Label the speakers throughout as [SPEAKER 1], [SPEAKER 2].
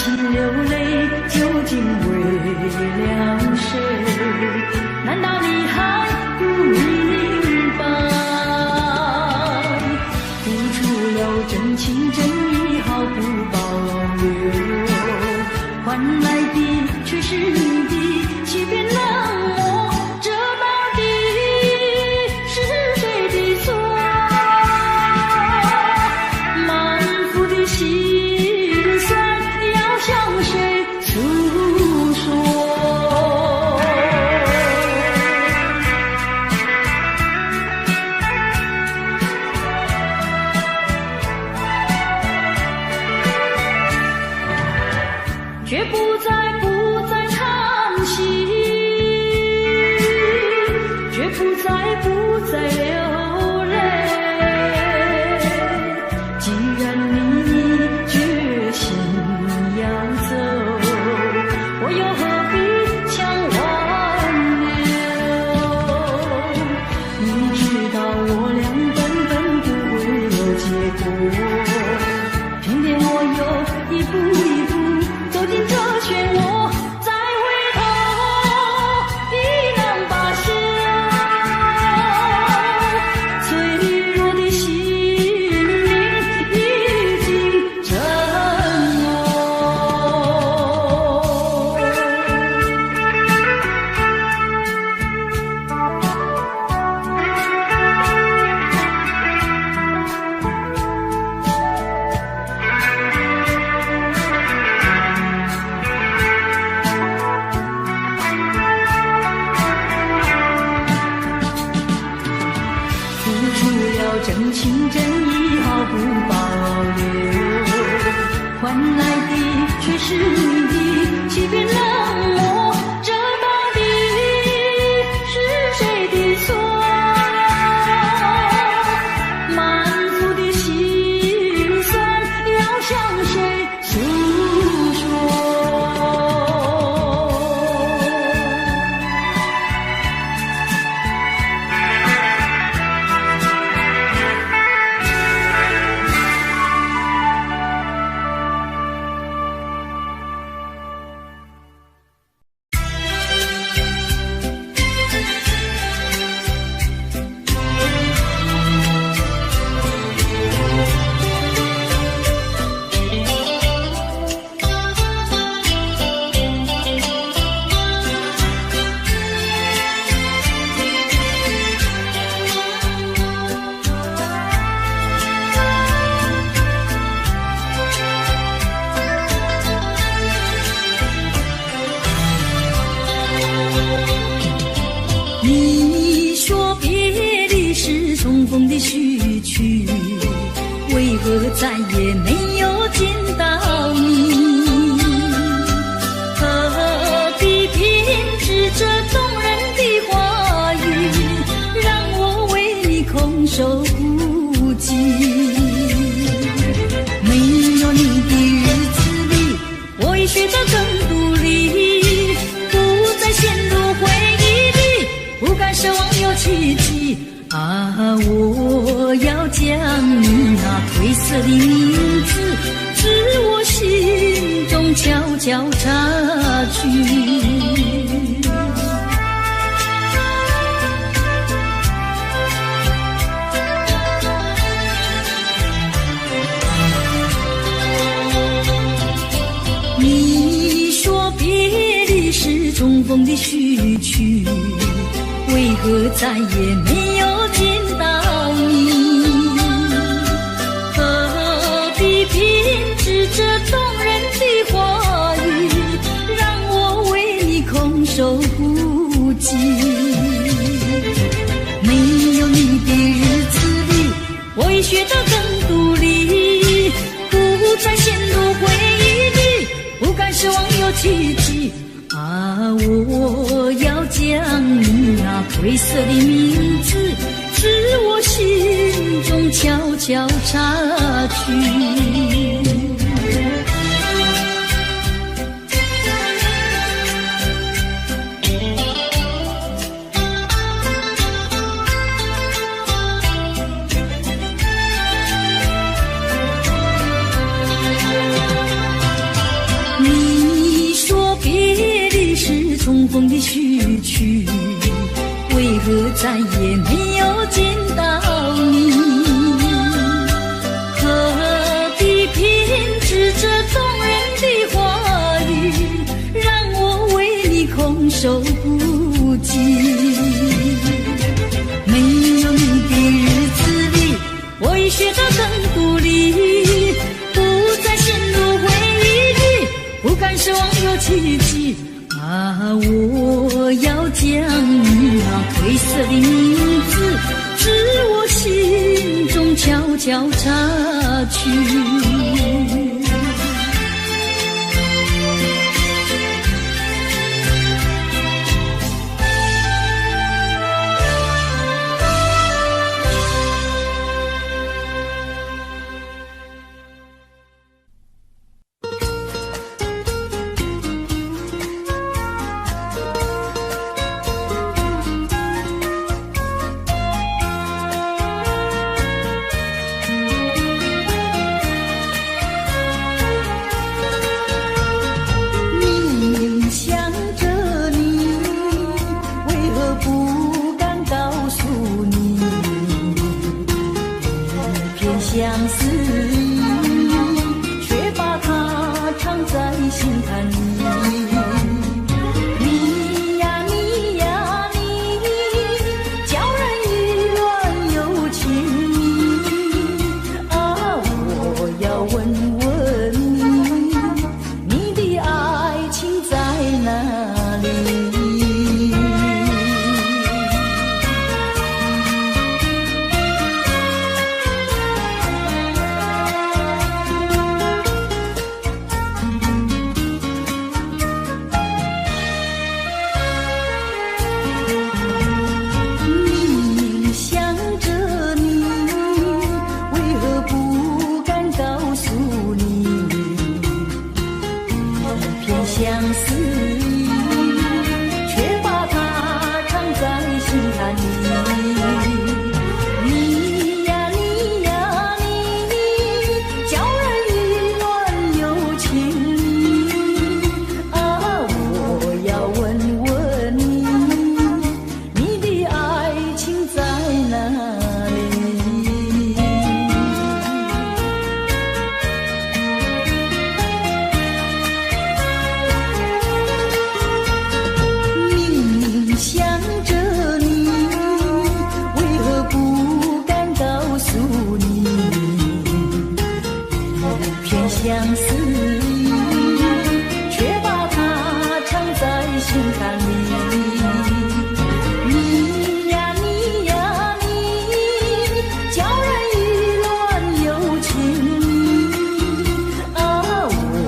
[SPEAKER 1] 心流泪，究竟为了谁？难道你还不明白？付出了真情真意，毫不保留，换来的却是你的欺骗冷漠。这到底是谁的错？满腹的心酸要向谁诉说？却不再叹息，却不再流泪。既然你决心要走，我又何必强挽留？明知道我俩根本不会有结果，偏偏我又一步一步走进这漩涡，再回头已难罢休。脆弱的心灵已经沉默。付出了真情真意，毫不保留，换来的却是你的欺骗冷漠。这到底是谁的错？满腹的心酸要向谁诉说？你说别离是重逢的序曲，为何再也没有见到你？何必偏执这动人的话语，让我为你空守孤寂？没有你的日子里，我已学得更独立，不再陷入回忆里，不敢奢望有奇迹啊！我要将你那褪色的名字，自我心中悄悄擦去。你说别离是重逢的序曲，为何再也没有见到你？何必偏执这动人的话语，让我为你空守孤寂？没有你的日子里，我已学得更独立，不再陷入回忆里，不敢奢望有奇迹啊！我要将你那褪色的名字，自我心中悄悄擦去。许去，为何再也没有见到你？何必偏执这动人的话语，让我为你空守不及？没有你的日子里，我已学得更独立，不再陷入回忆里，不敢奢望有奇迹。我要将那褪色的名字，至我心中悄悄擦去。相思，却把它藏在心坎里。你呀你呀你，叫人意乱又情迷。我要问问你，你的爱情在哪里？相思，却把它藏在心坎里。你呀你呀你，叫人意乱又情迷。我要问问你，你的爱情在哪里？想着你，为何不敢告诉你？一片相思，却把它藏在心坎里。你呀你呀你，叫人意乱又情迷。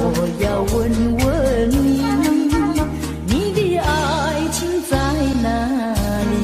[SPEAKER 1] 我要问问你，你的爱情在哪里？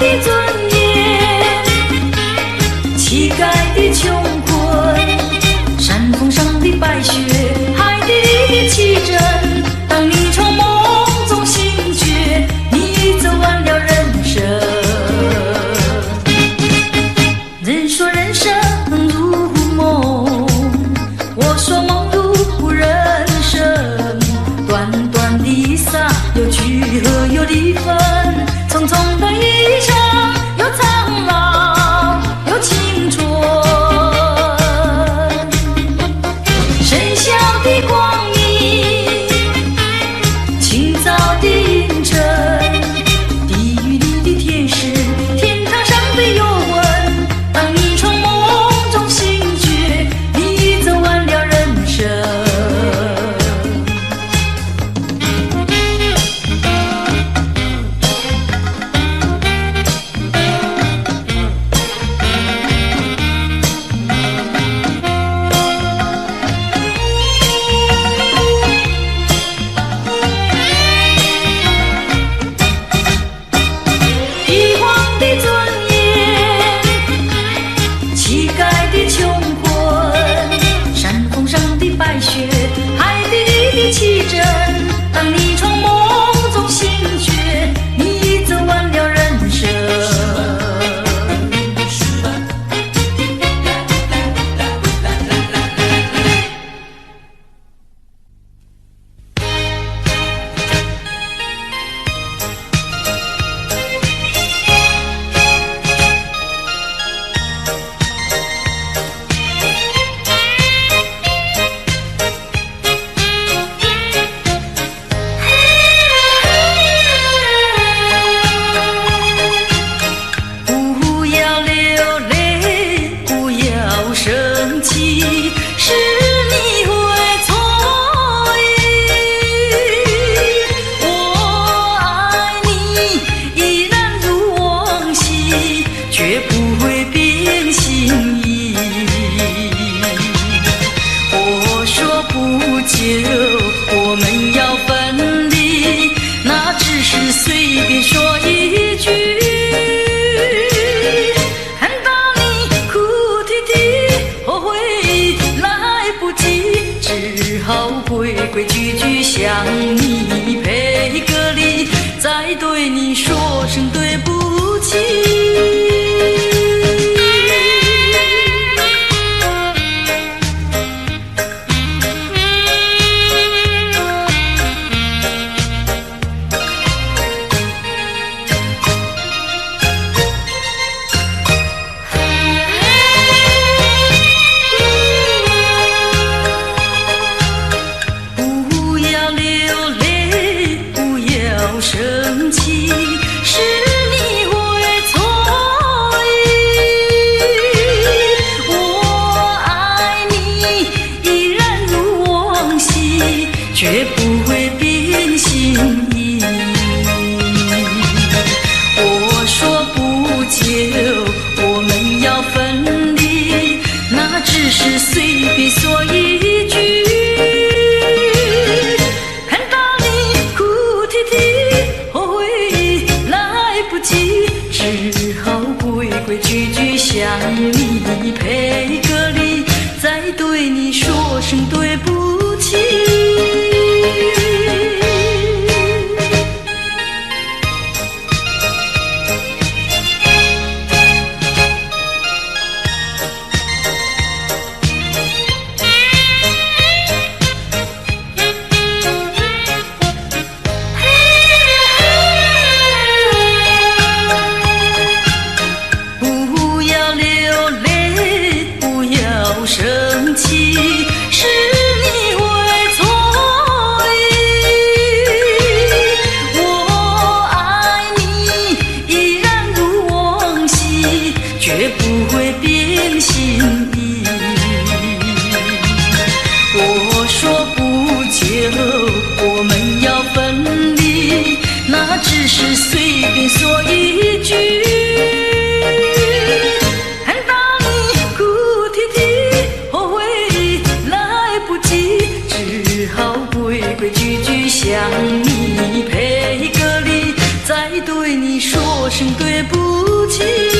[SPEAKER 1] 的尊严，乞丐的穷困，山峰上的白雪，海底的奇珍。当你从梦中醒觉，你走完了人生。人说人生如梦，我说梦如人生。短短的一刹，有聚合有离分，匆匆的一生，有苍老有青春。深宵的光明，清早的阴沉，地狱里的天使，天堂上的幽魂。当你从梦中醒觉，你走完了人生。帝皇的尊严，乞丐的穷困，山峰上的白雪，海底里的奇珍。当你从梦中醒觉，你走完了人生。不要流泪，不要生气，是你会错意。我爱你依然如往昔，绝不会变心意。我说不久我们要分离，那只是随便说一句。看到你哭啼啼，后悔来不及，只好规规矩矩向你赔个礼，再对你说声对不起。不要流泪，不要生气，是你会错意。我爱你依然如往昔，绝不会变心意。我说不久我们要分离，那只是随便说一句。看到你哭啼啼，后悔来不及，只好规规矩矩向你赔个礼，再对你说声对不起。不要流泪，不要生气，是你会错意。不起。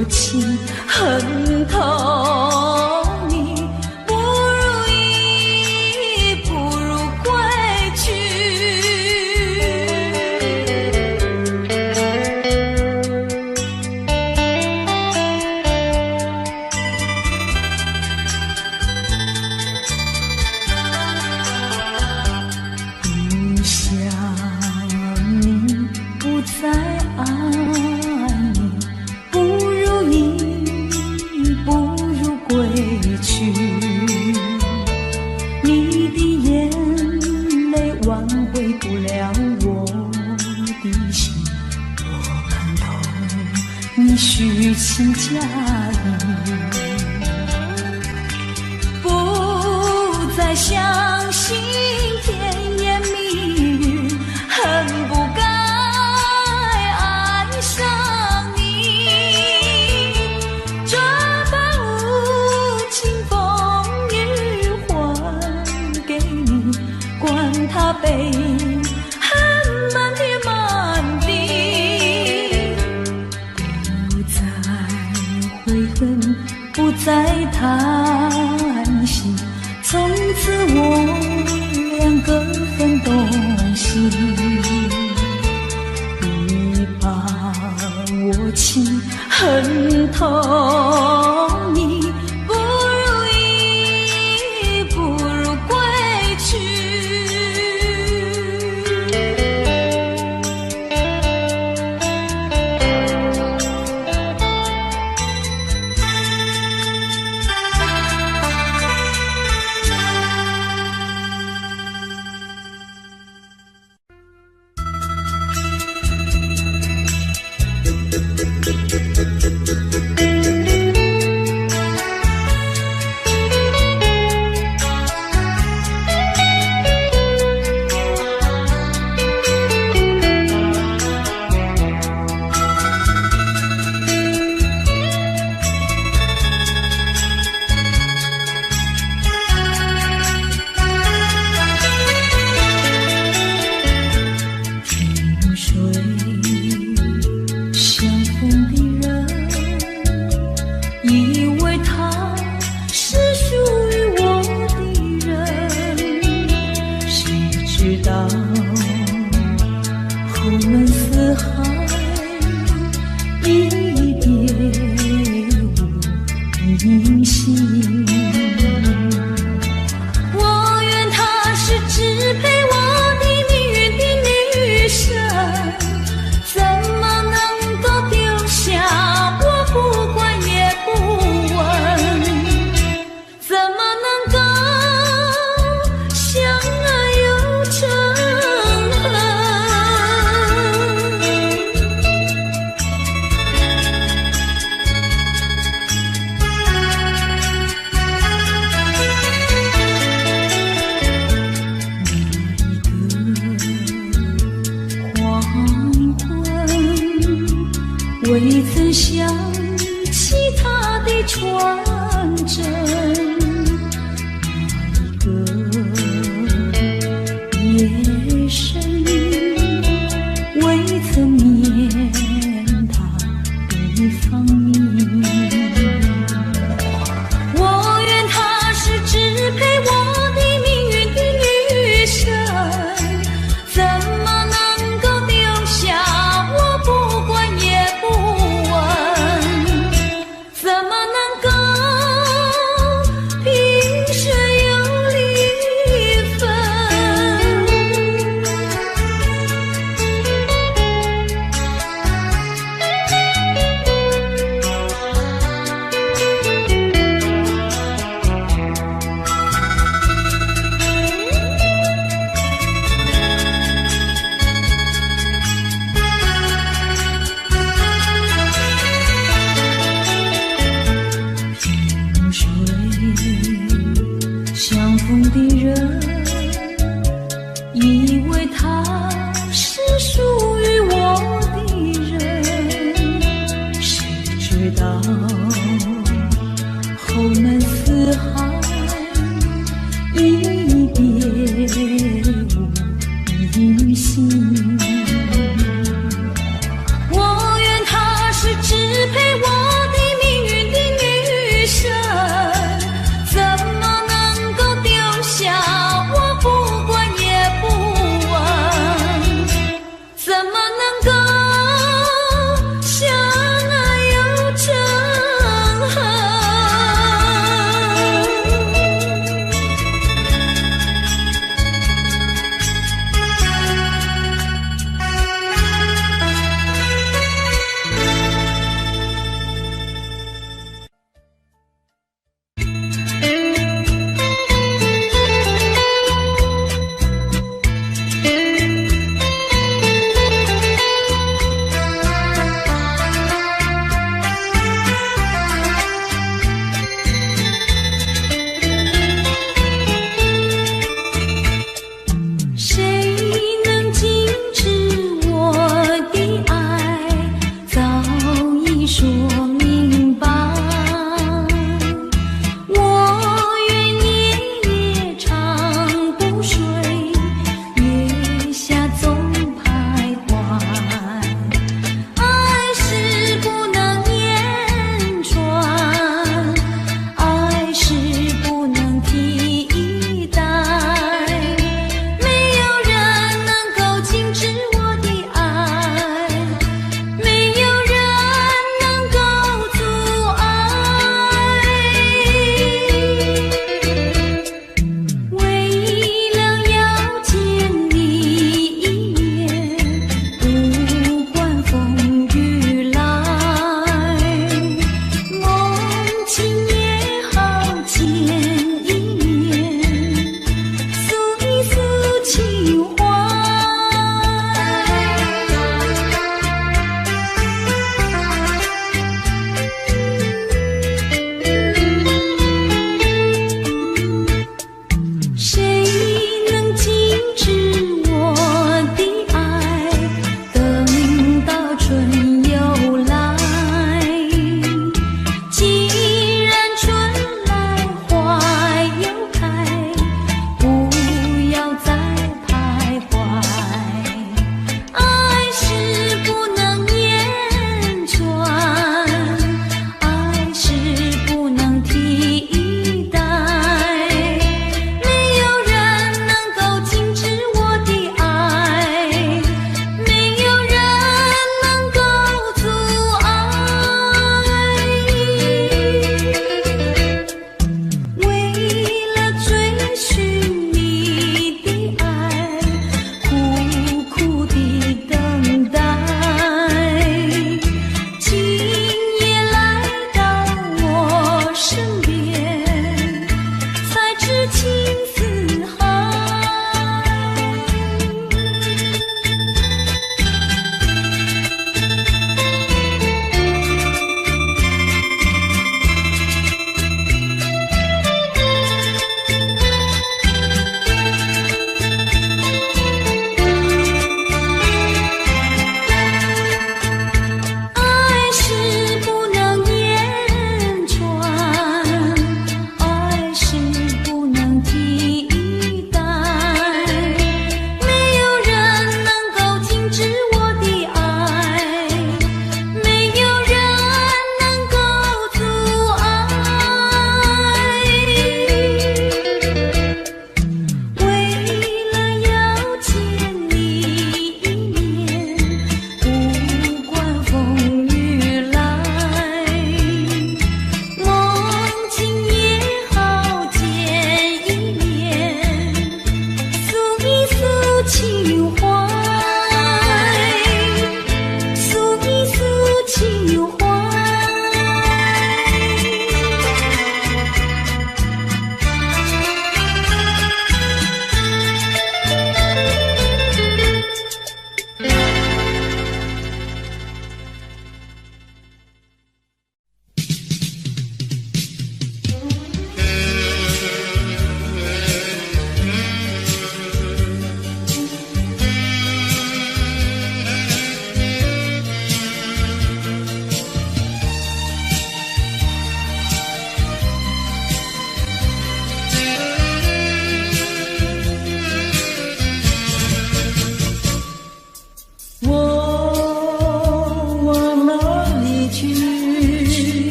[SPEAKER 1] 我情恨透你，不如意，不如归去。不想你，不再爱你，不如意，不如归去。你的眼泪挽回不了我的心，我看透你虚情假意，不再相信甜言蜜语，恨不该爱上你。这般无情风雨还给你，管他悲恨满天满地。不再悔恨，不再叹息，从此我两个分东西。你把我情恨透你，不如意，不如归去。未曾想起他的传真，那一个夜深，未曾念他的芳名。我愿他是支配我的命运的女神，怎么能够丢下我不管也不问？怎么能够萍水有离分？萍水相逢的人，以为他是属于我的人，谁知道后门四海，一别无音信。我愿他是支配我的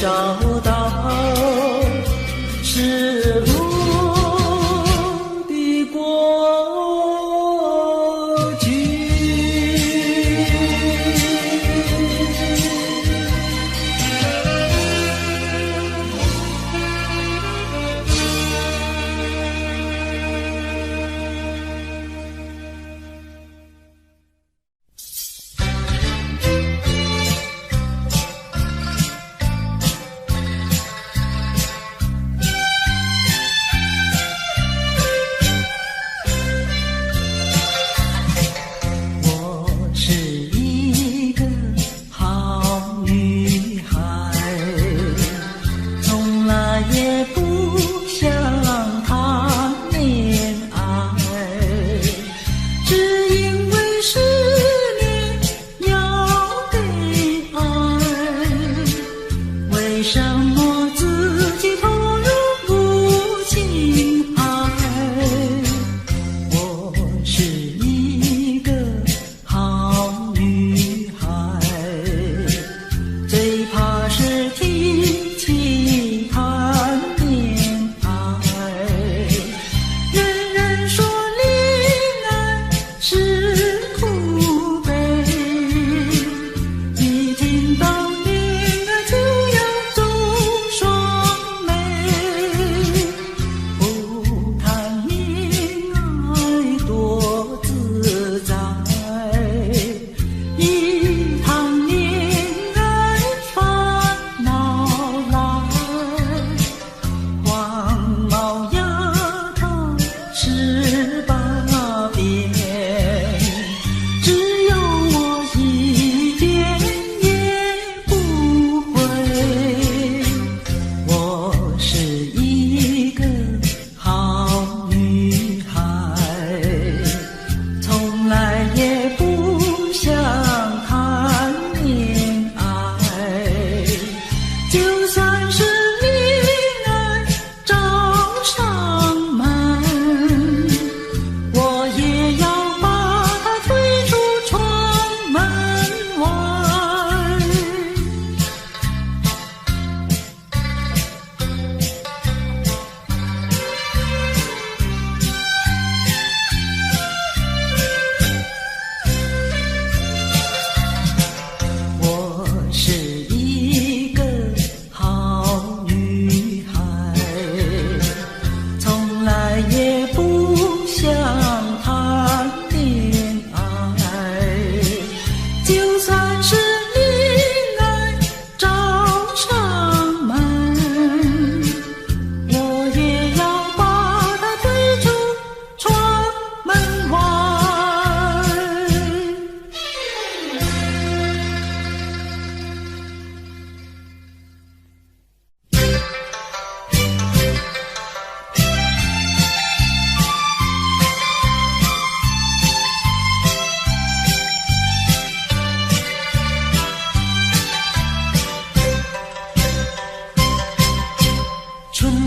[SPEAKER 1] 找到失落的过去。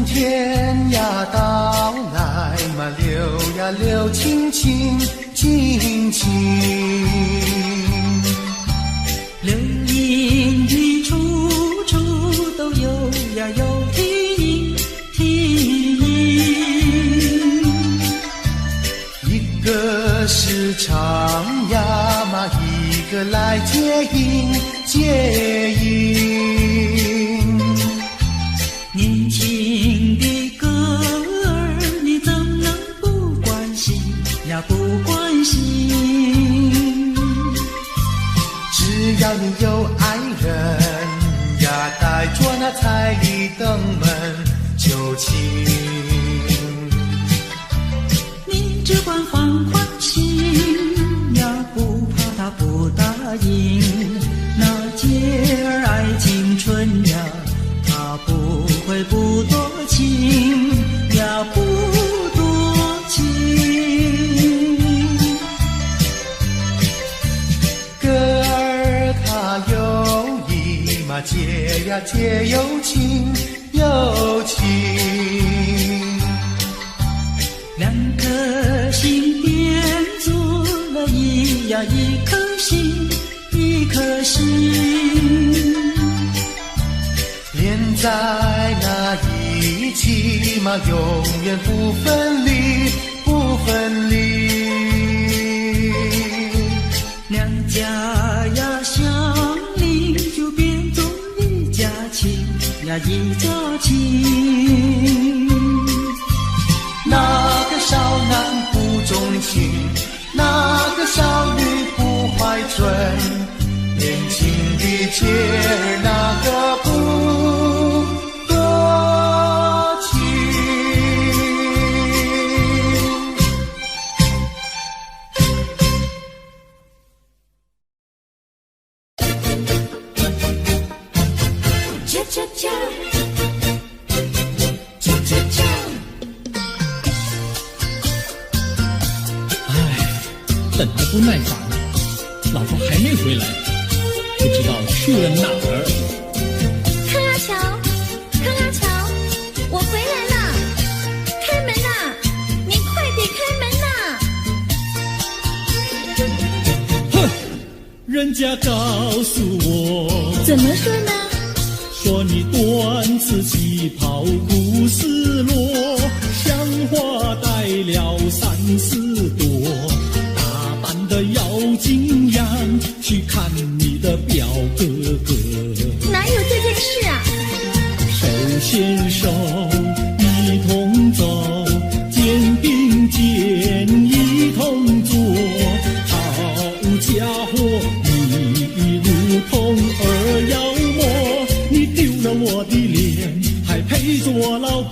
[SPEAKER 2] 天呀到来嘛，流呀流，亲亲亲亲。
[SPEAKER 1] 流音语处处都有呀有听听。
[SPEAKER 2] 一个是唱呀嘛，一个来接应接应。
[SPEAKER 1] 年轻的歌儿，你怎能不关心呀？不关心。
[SPEAKER 2] 只要你有爱人呀，带着那彩礼登门就亲。
[SPEAKER 1] 你只管放宽心呀，不怕他不答应。那姐儿爱青春呀，他不会不多情呀，不多情。
[SPEAKER 2] 歌儿它有意嘛，结呀结有情有情。
[SPEAKER 1] 两颗心变做了一颗心，一颗心。
[SPEAKER 2] 连在那一起嘛，永远不分离，不分离。
[SPEAKER 1] 两家呀相邻，就变作一家亲呀一家亲。
[SPEAKER 2] 那个少男不钟情，那个少女不怀春，年轻的姐儿那个不多情。
[SPEAKER 1] 恰恰恰，
[SPEAKER 2] 恰恰恰。
[SPEAKER 3] 等得不耐烦，老婆还没回来，不知道去了哪儿。
[SPEAKER 4] 康拉乔，康拉乔，我回来了，开门呐！你快点开门呐！
[SPEAKER 3] 哼，人家告诉我，
[SPEAKER 4] 怎么说呢？
[SPEAKER 3] 说你短次旗袍不丝落，像花戴了3、4朵。的妖精样去看你的表哥哥，
[SPEAKER 4] 哪有这件事啊？
[SPEAKER 3] 手牵手一同走，肩并肩一同坐，好家伙，你如同儿妖魔，你丢了我的脸，还陪着我老婆。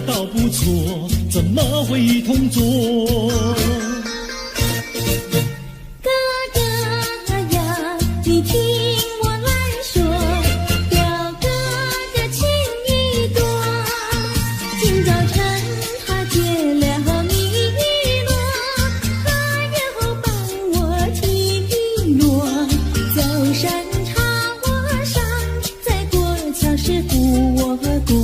[SPEAKER 3] 倒不错，怎么会一同坐？
[SPEAKER 4] 哥哥呀，你听我来说，表哥的情意多。今早晨他结了米罗，他又帮我提罗，走山茶我上，再过桥是扶我过。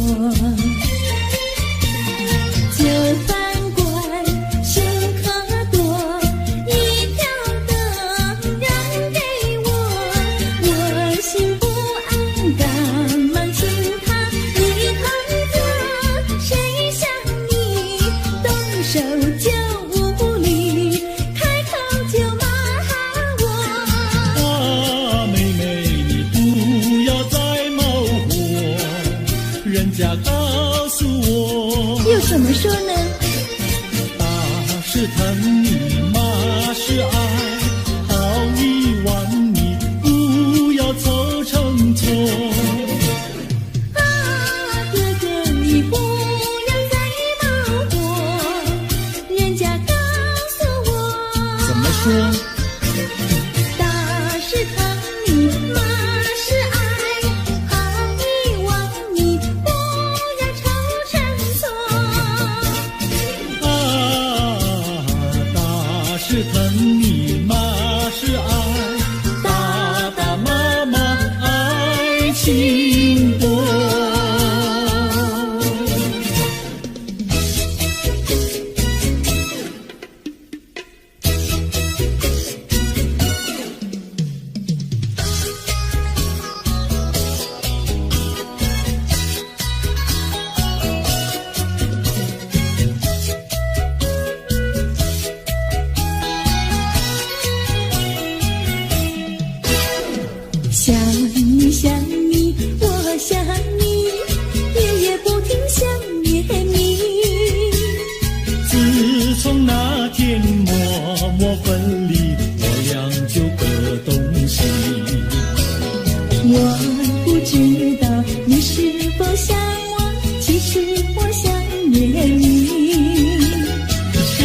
[SPEAKER 4] 怎么说呢？
[SPEAKER 3] 打是疼你，骂是爱，好一碗你不要凑成错。
[SPEAKER 4] 啊，哥哥你不要再恼火，人家告诉我。
[SPEAKER 3] 怎么说？
[SPEAKER 4] 打是疼你，骂是爱，好一碗你不要凑成错。
[SPEAKER 3] 是疼你，骂是爱，打打骂骂爱情多。
[SPEAKER 4] 想你想你，我想你，夜夜不停想念你。
[SPEAKER 3] 自从那天默默分离，我俩就各东西。
[SPEAKER 4] 我不知道你是否想我，其实我想念你。
[SPEAKER 3] 想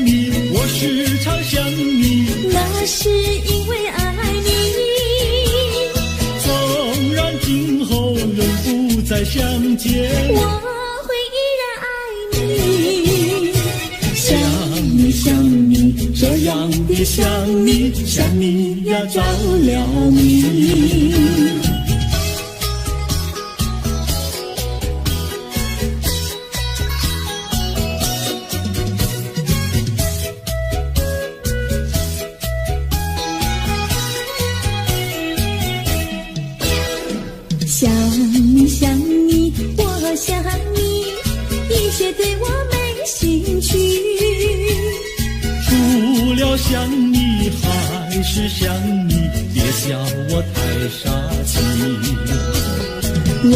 [SPEAKER 3] 你，我时常想你，
[SPEAKER 4] 那是因为爱你。
[SPEAKER 3] 纵然今后仍不再相见，
[SPEAKER 4] 我会依然爱你。想你想你，这样的想你，想你呀着了迷。想你想你，我想你，一切对我没兴趣。
[SPEAKER 3] 除了想你还是想你，别笑我太傻气。
[SPEAKER 4] 我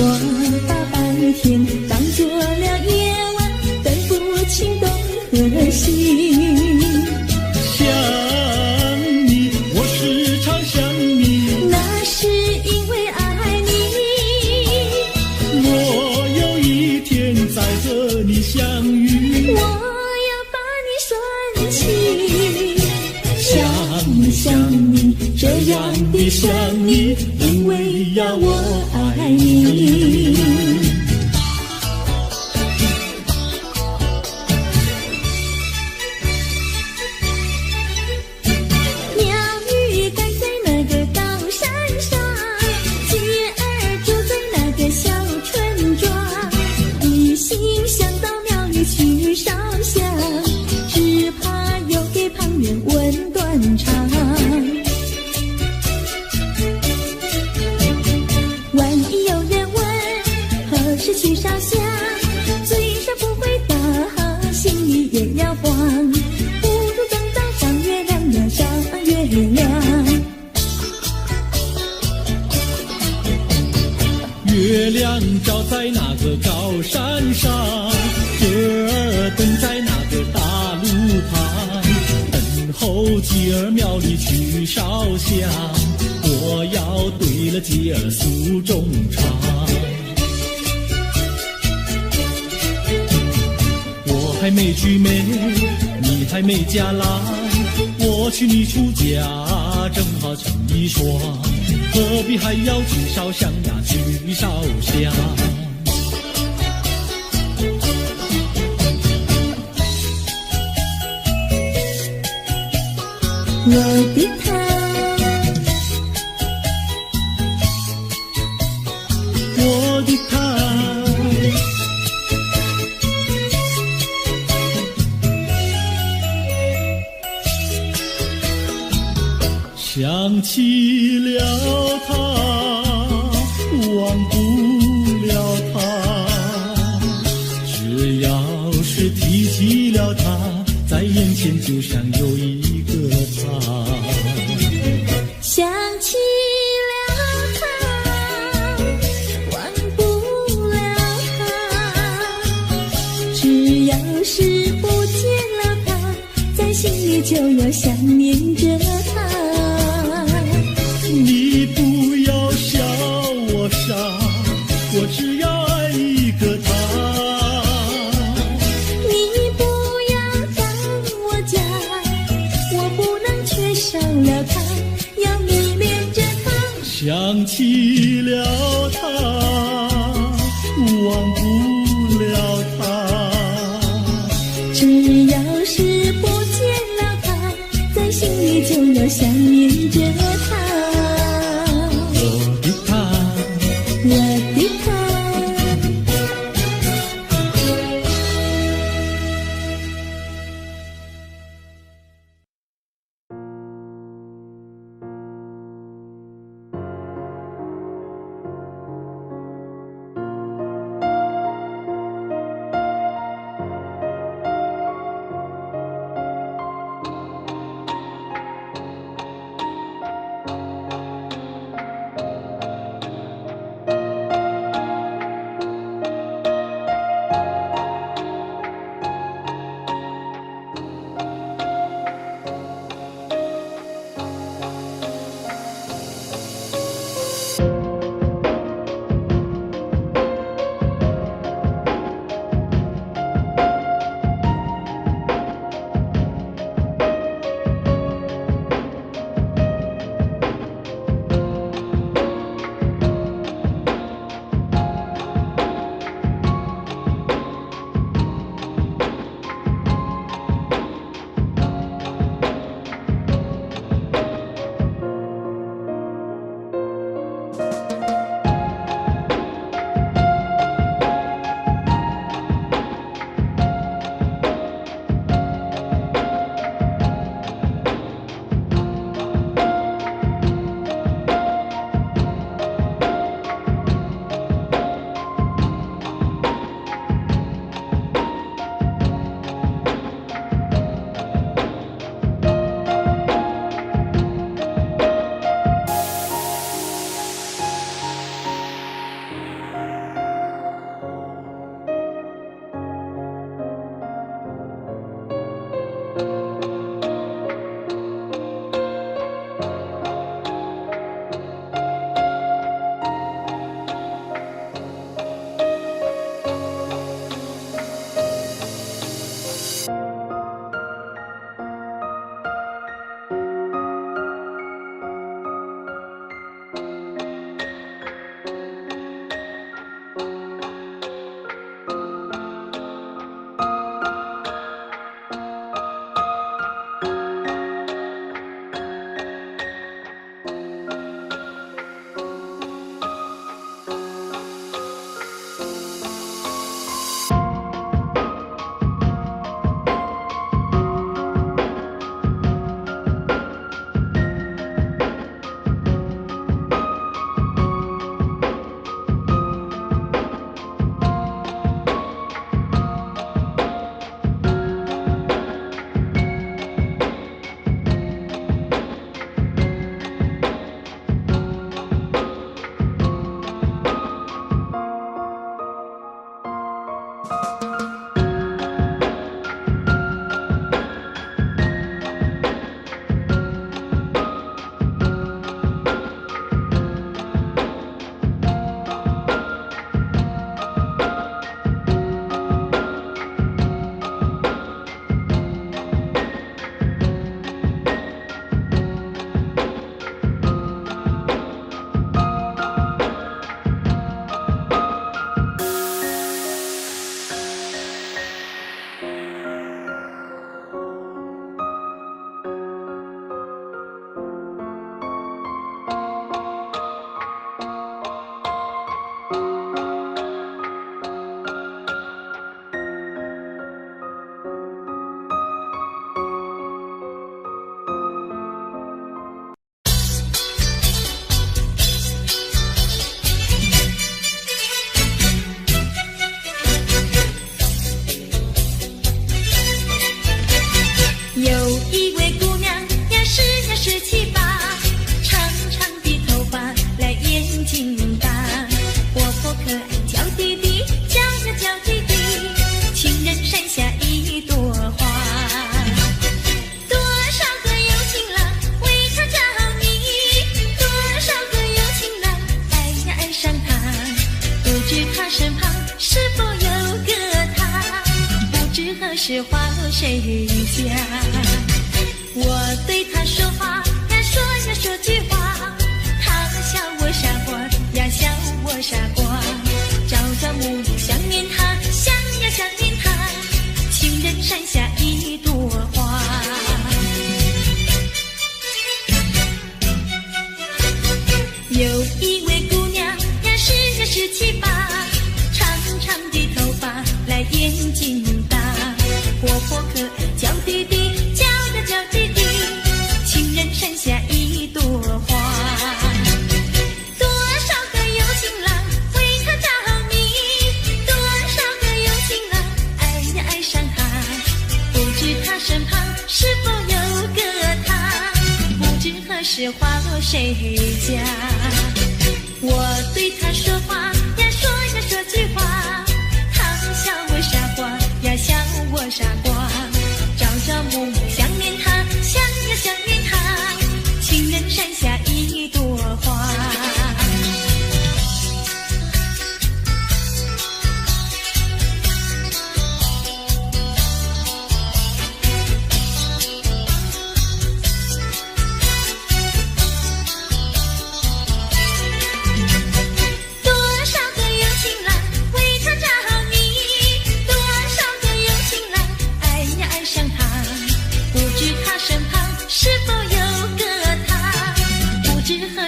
[SPEAKER 4] 把白天当作了夜晚，分不清东和西。
[SPEAKER 3] 想你，我时常想你，
[SPEAKER 4] 那是因为爱你。
[SPEAKER 3] 我有一天再和你相遇，
[SPEAKER 4] 我要把你拴起。想你想你，这样的想你，因为呀我爱你。鸟语赶在那个高山上，鸡儿住在那个小村庄，一心想到庙里去烧香，只怕又给旁人问断肠。万一有人问何时去烧香，嘴上不回答，心里也要慌。不如等到上月亮呀上月亮。
[SPEAKER 3] 月亮照在那个高山上，月儿等在那个大路旁，等候鸡儿庙里去烧香，我要对了鸡儿诉衷肠。我还没娶媒，你还没嫁来，我娶你出嫁，正好成一双，何必还要去烧香呀，去烧香。
[SPEAKER 4] 我的他，
[SPEAKER 3] 我的他，想起了他，忘不了他，只要是提起了他，在眼前就像有一个他。
[SPEAKER 4] 想起了他，忘不了他，只要是不见了他，在心里就有想念着他。
[SPEAKER 3] 你不要笑我傻，我只要爱一个他。
[SPEAKER 4] 你不要当我假，我不能缺少了他，要迷恋着他。
[SPEAKER 3] 想起了他，忘不了他，
[SPEAKER 4] 只要是不见了他，在心里就有想念着他。
[SPEAKER 3] 我的他，
[SPEAKER 4] 我的他。是花谁家？我对他说话呀，说呀说句话，他笑我傻瓜呀，笑我傻瓜。朝朝暮暮想念他，想呀想念他，情人山下一朵花。有一位姑娘呀，是呀17、8，长长的头发，来眼睛大，活泼可爱，娇滴滴，娇呀娇滴滴，情人山下一朵花。多少个有情郎为她着迷，多少个有情郎爱呀爱上她，不知她身旁是否有个他，不知何时花落谁家。我对他说话呀，说呀说句话，他笑我傻瓜呀，笑我傻瓜。朝朝暮暮想念他，想呀想念他，情人山下一朵花。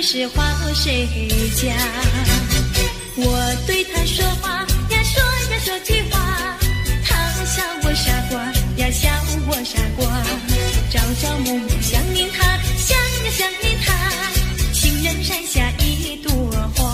[SPEAKER 4] 是花谁家？我对他说话呀，说呀说句话，他笑我傻瓜呀，笑我傻瓜。朝朝暮暮想念他，想呀想念他，情人山下一朵花。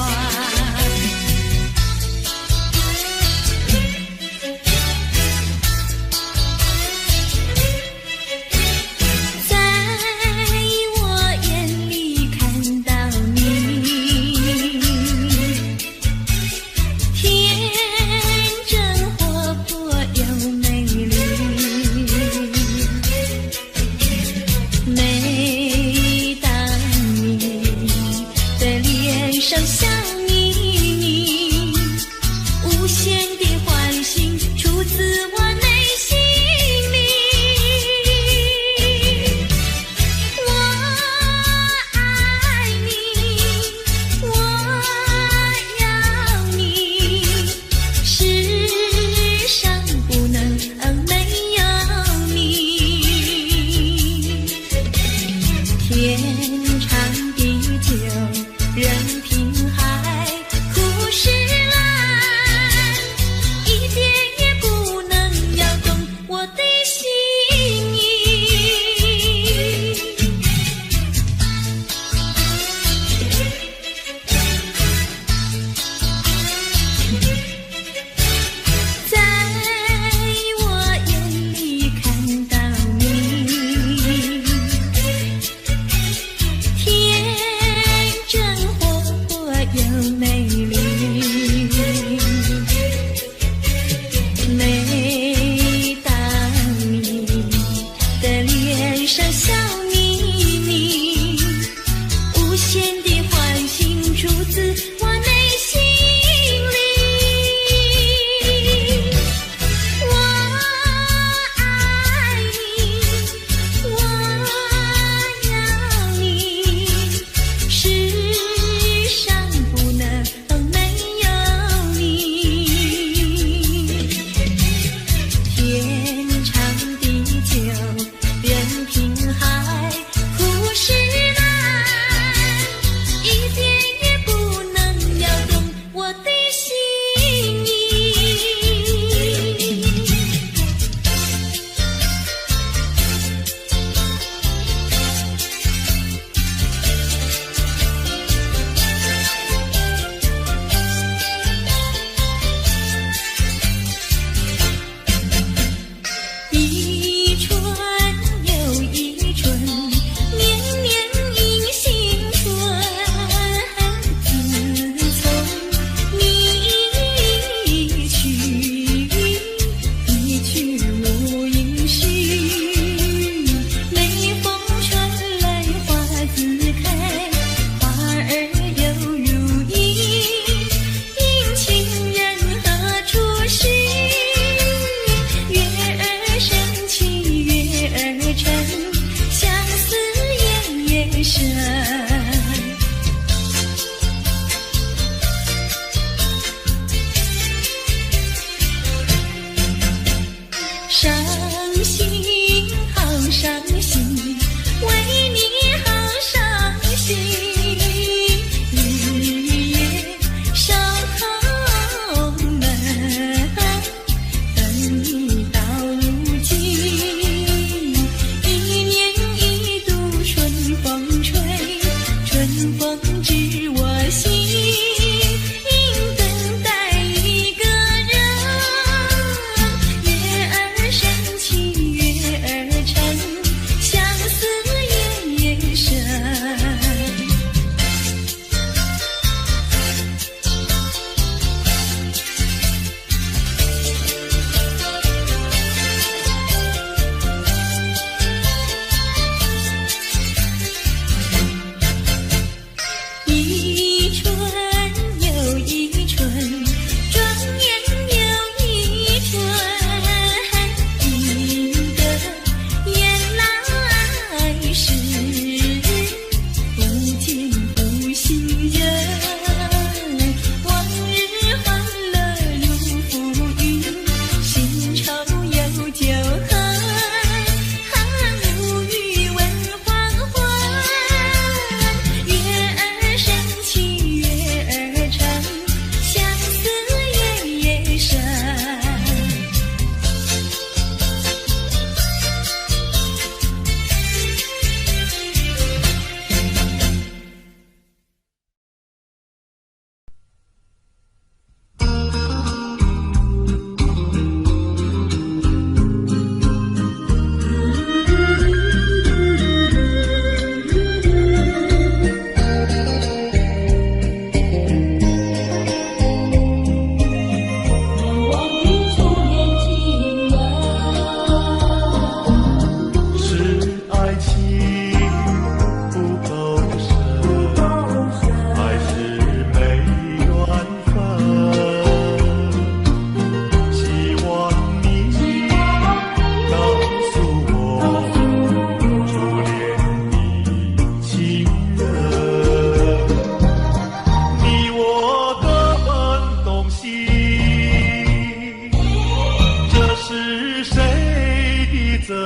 [SPEAKER 2] 责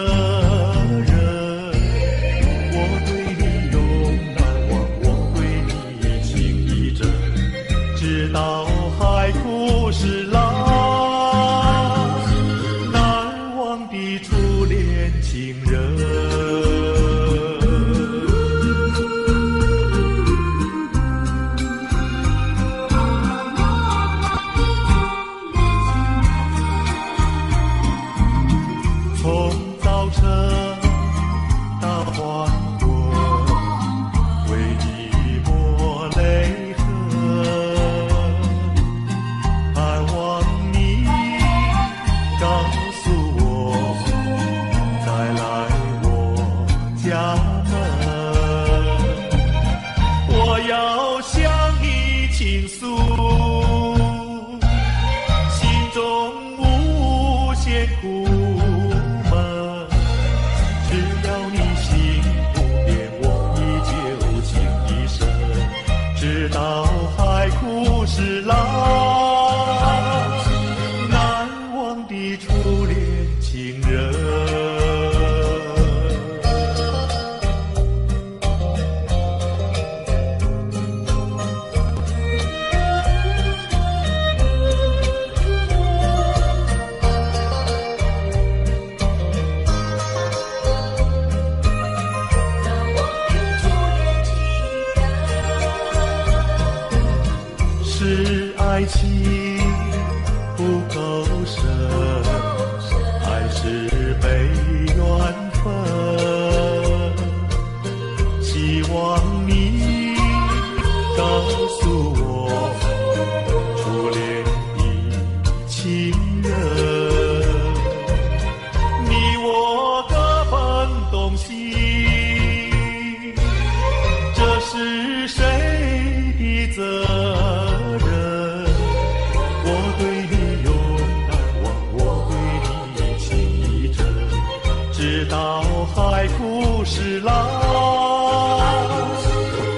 [SPEAKER 2] 任。我对你永难忘，我对你情意真，直到海枯石烂，难忘的初恋情人。从早晨到黄昏，为你抹泪痕，盼望你告诉我，再来我家门。我要向你倾诉心中无限苦闷，只要你心不变，我依旧情一生，直到海枯石烂，难忘的初恋情人。是爱情不够深，还是被缘分？希望你告诉我，初恋的情人，你我各分东西，这是谁的责任？我对你永难忘，我对你情意真，直到海枯石烂，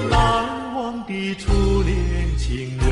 [SPEAKER 2] 难忘的初恋情人。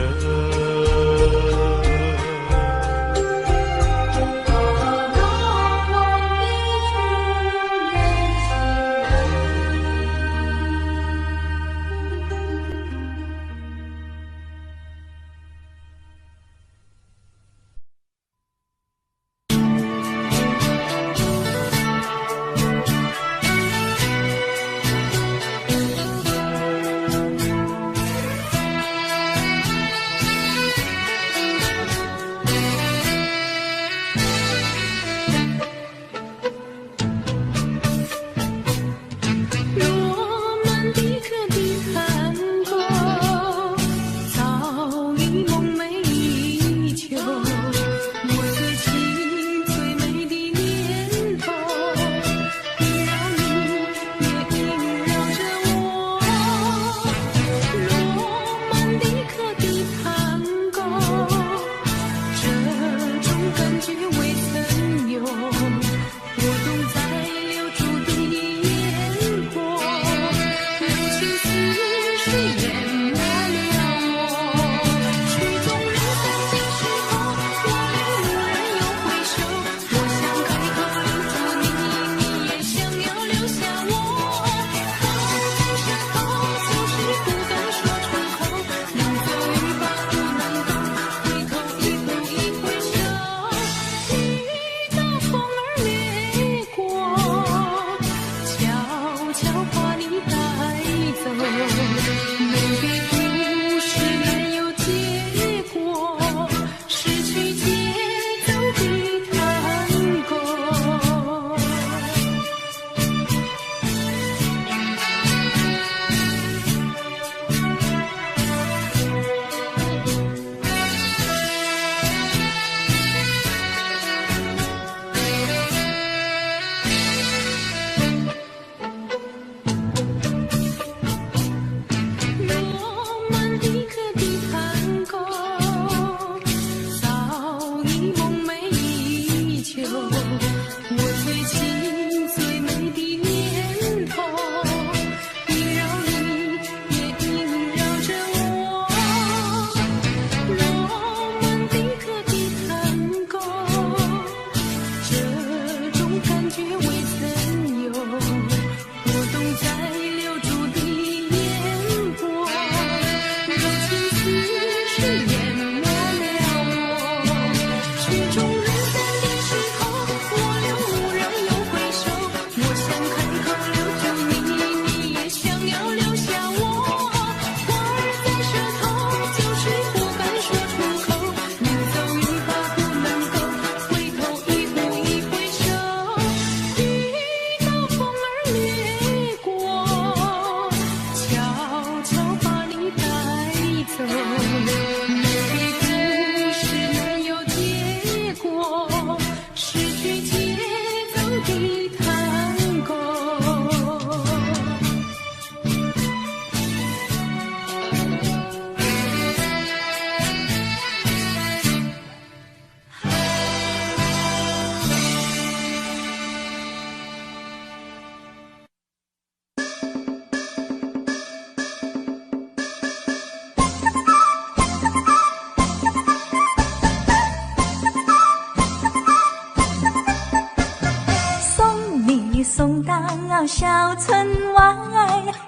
[SPEAKER 4] 送到小村外，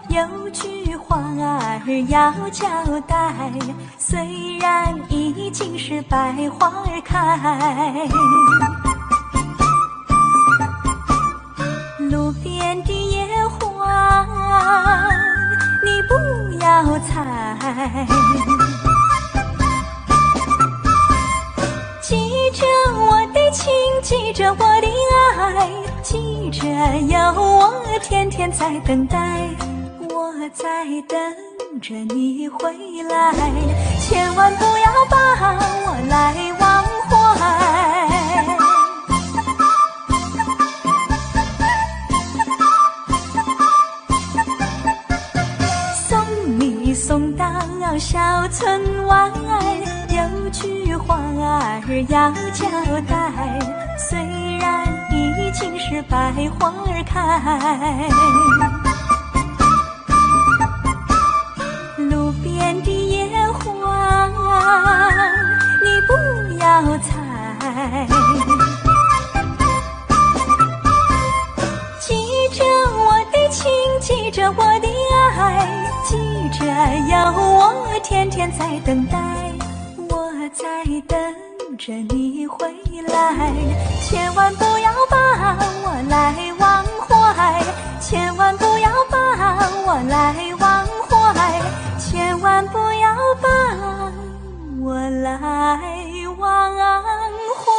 [SPEAKER 4] 有句话儿要交代，虽然已经是百花开，路边的野花你不要采，记着我的情，记着我的爱，记着有我天天在等待，我在等着你回来，千万不要把我来忘怀。送你送到小村外，有句话儿要交代，虽然已经是百花开，路边的野花你不要采，记着我的情，记着我的爱，记着有我天天在等待，我在等着你回来，千万不要把我来忘怀，千万不要把我来忘怀，千万不要把我来忘怀。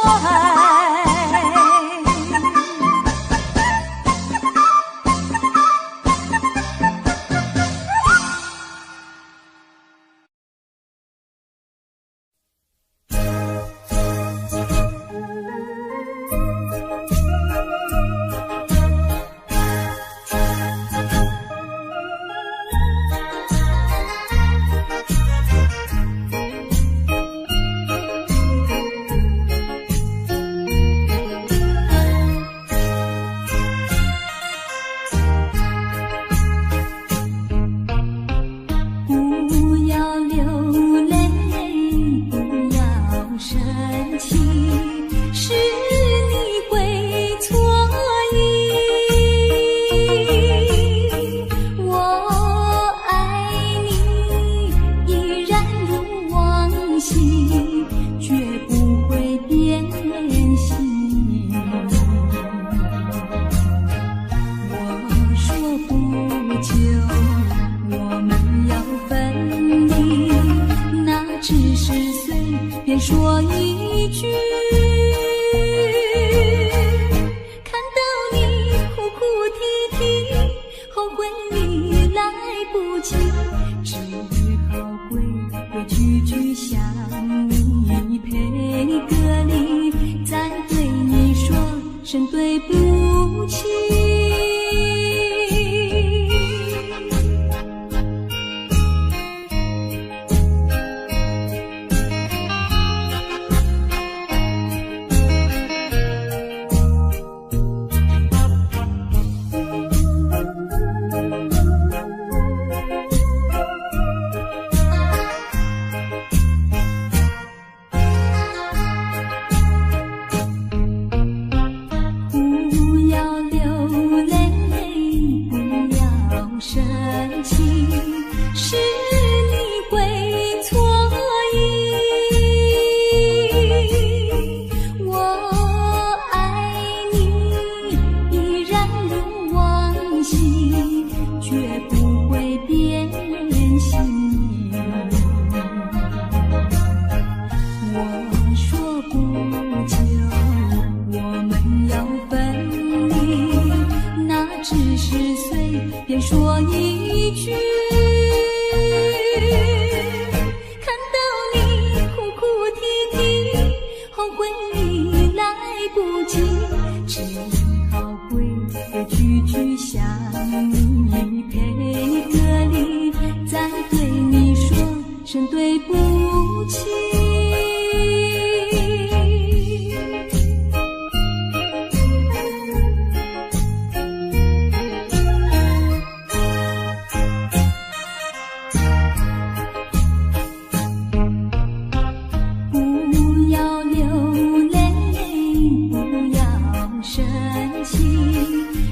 [SPEAKER 5] 生气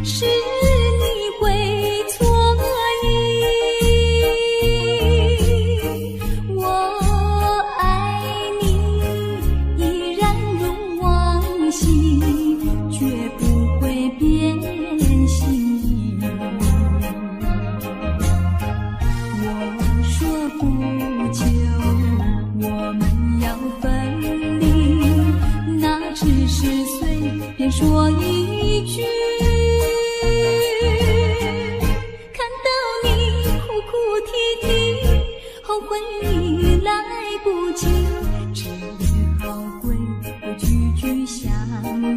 [SPEAKER 5] 是
[SPEAKER 4] 尽，只好归句句向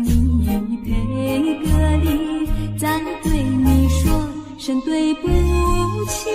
[SPEAKER 4] 你赔个礼，再对你说声对不起。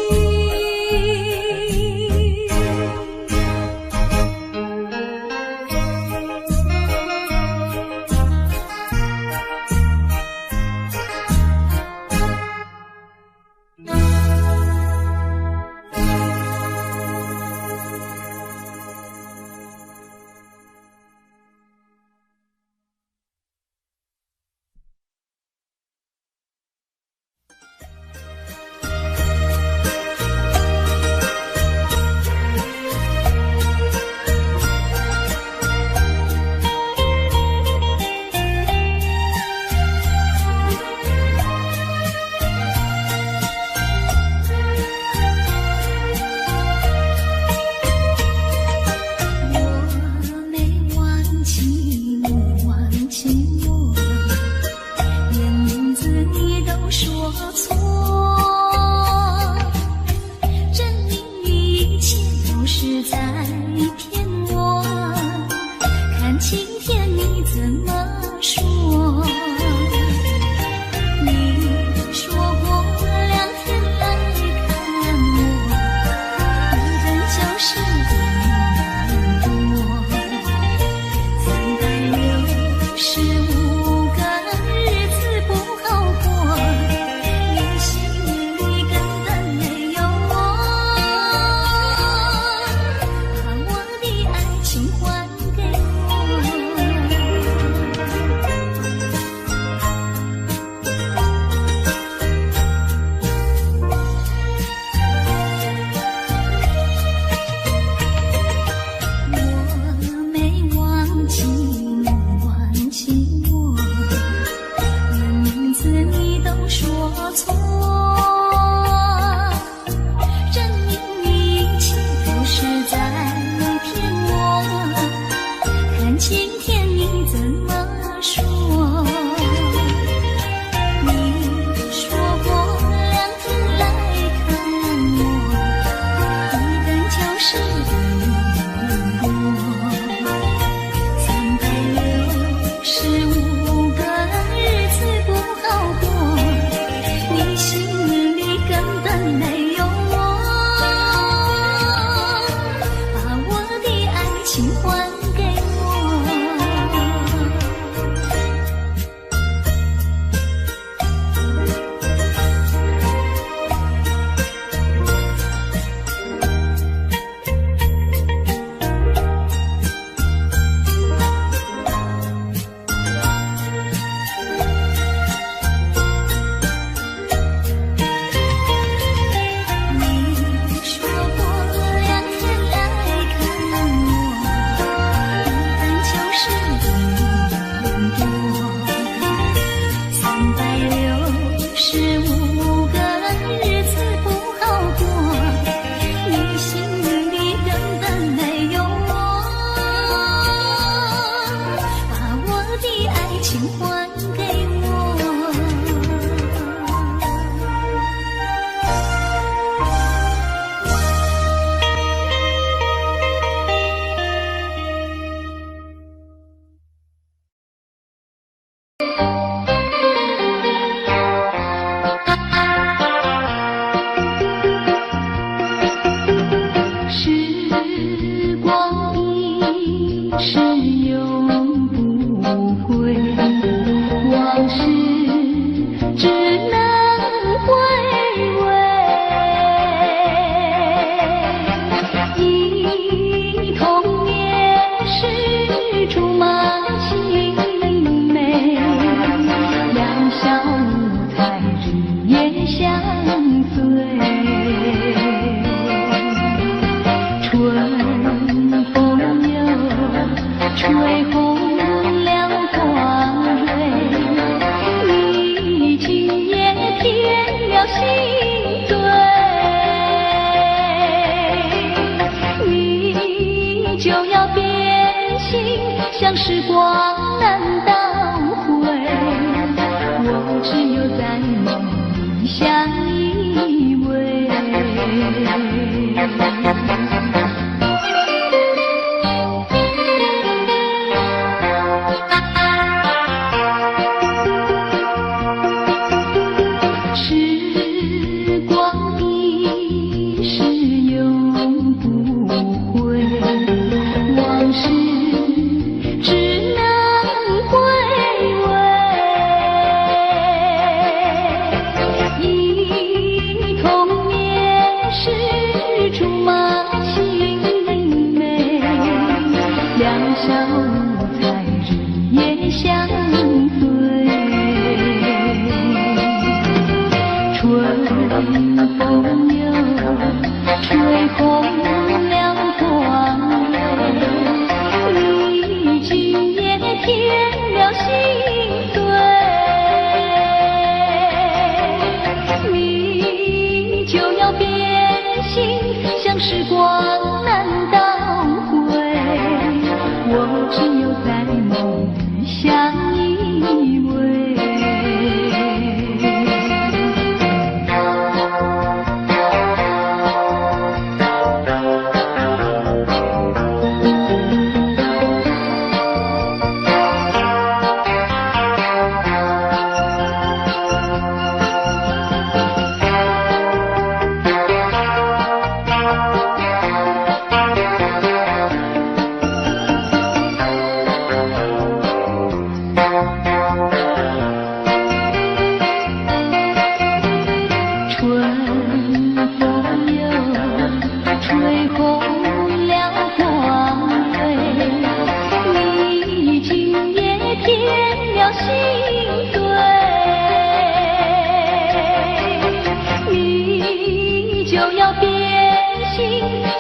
[SPEAKER 1] 像时光难倒回，我只有在梦里相依偎。生时只能回味，忆童年时竹马青梅，两小无猜日夜相对，春风又吹红了黄梅，你今夜添了心对，你就要变心，像时光难倒回，我只有在梦里相依偎。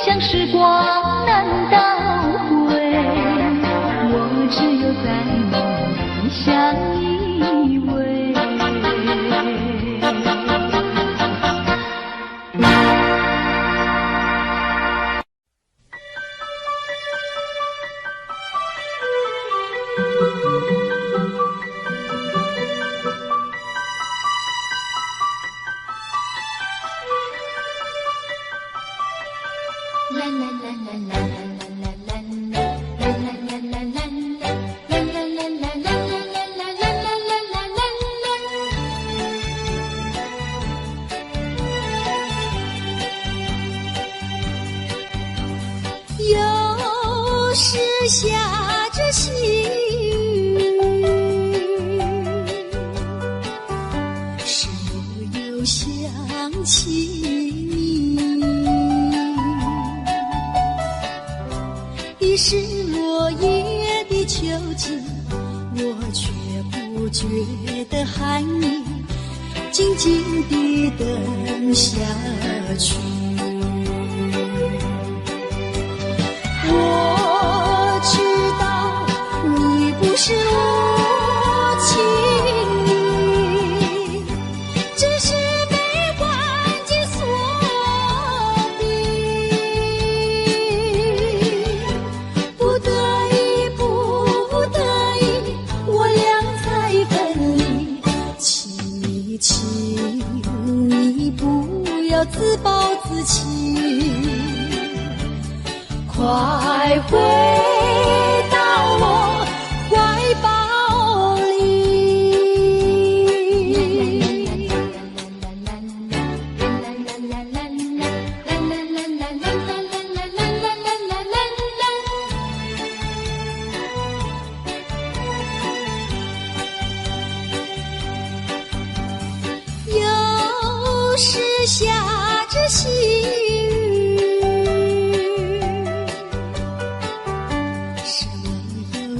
[SPEAKER 1] 像时光难倒回，我只有在梦里相依偎。
[SPEAKER 4] 有时下着细雨，是我又想起你，已是落叶的秋季，我却不觉得寒意，静静地等下去。我知道你不是无情意，只是被环境所逼，不得已，不得已，我俩才分离。请你不要自暴自弃，快回到我怀抱里。有时下着细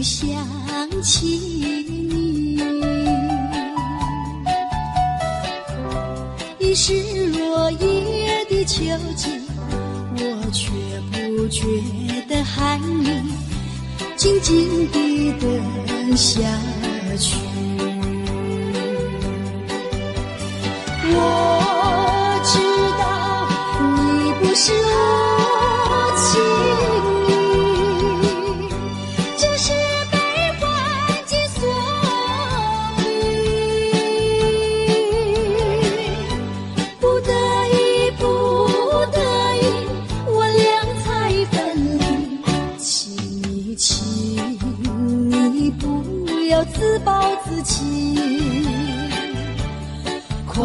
[SPEAKER 4] 想起你，已是落叶的秋季，我却不觉得寒意，静静地等下去。我知道你不是无情意，只是被环境所逼，不得已，不得已，我俩才分离。请你不要自暴自弃，快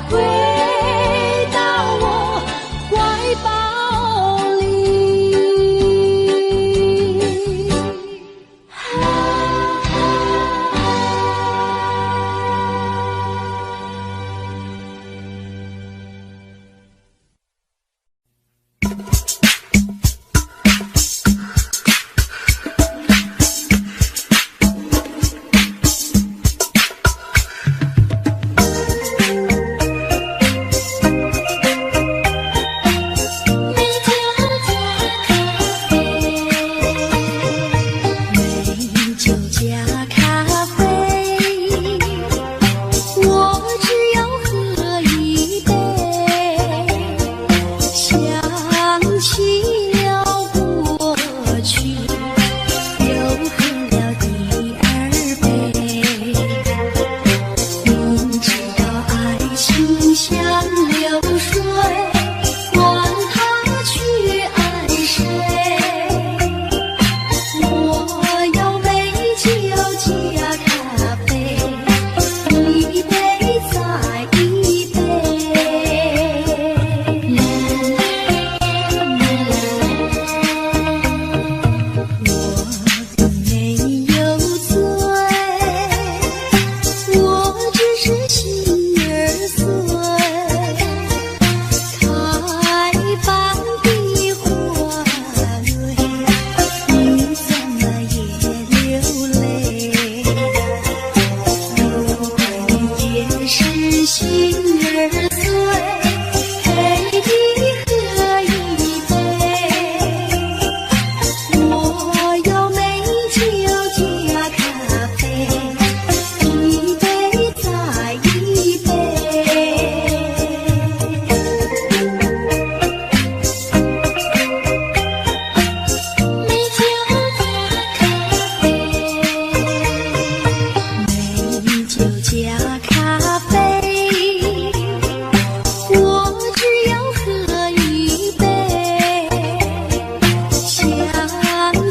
[SPEAKER 4] 回到我怀抱里。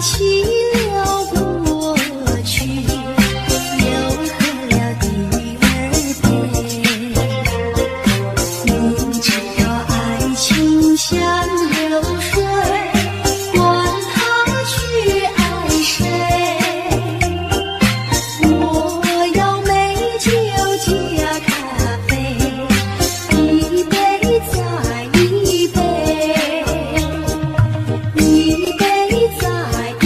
[SPEAKER 4] 起了过去，又喝了第二杯。明知道爱情像流水，管他去爱谁。我要美酒加咖啡，一杯再一杯，一杯再一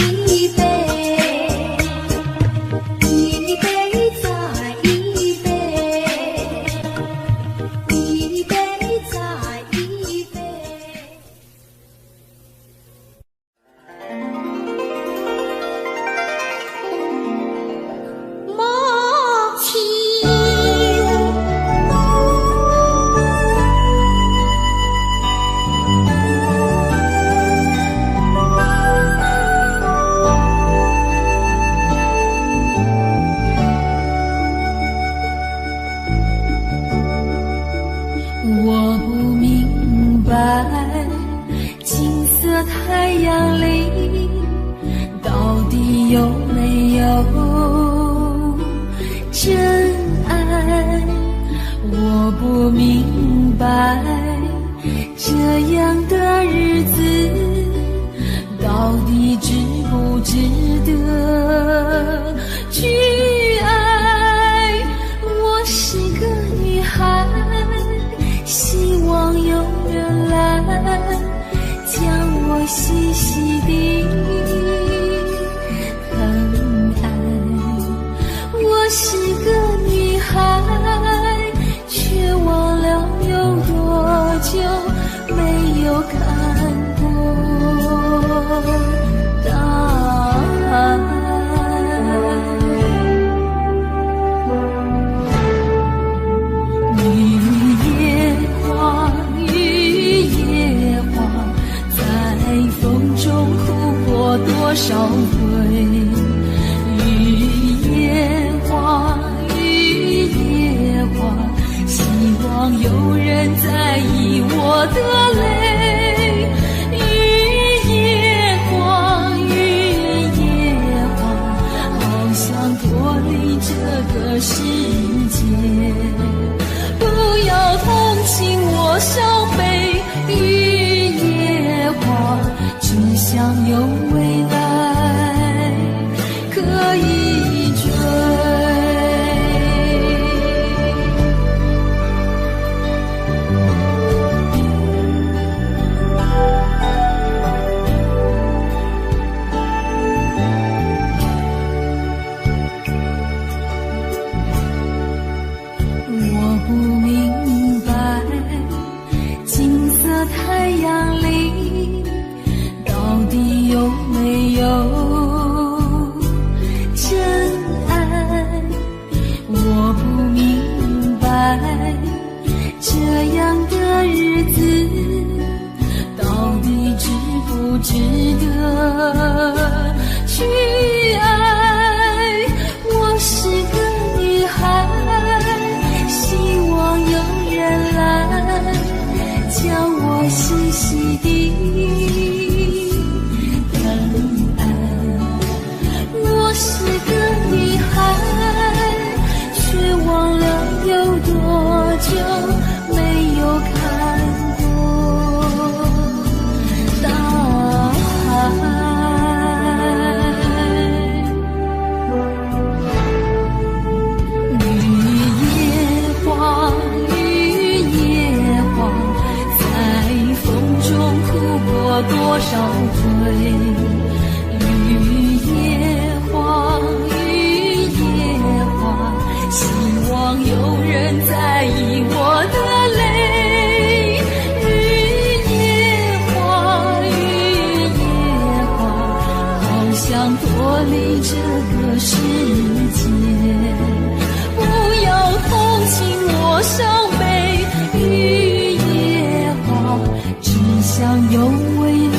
[SPEAKER 4] 杯，一杯再一杯，一杯再一杯。母亲，我不明白，金色太阳里到底有没有真爱？我不明白，这样的日子到底值不值得去爱？我是个女孩，希望有人来将我细细地疼爱。我是个女孩，却忘了有多久没有看过大海。雨夜花，雨夜花，在风中哭过多少回？雨夜花，雨夜花，希望有人在意我的泪。雨夜花，雨夜花，好想脱离这个世界。不要同情我伤悲，雨夜花，只想有未来可以追。我不明白，金色太阳里到底有没有真爱？我不明白，这样的日子到底值不值得去爱？我是个女孩，希望有人来将我细细地疼爱。我是个女孩，却忘了有多久没有看过大海。多少回？雨夜花，雨夜花，希望有人在意我的泪。雨夜花，雨夜花，好想脱离这个世界。不要同情我伤悲，雨夜花，只想有未来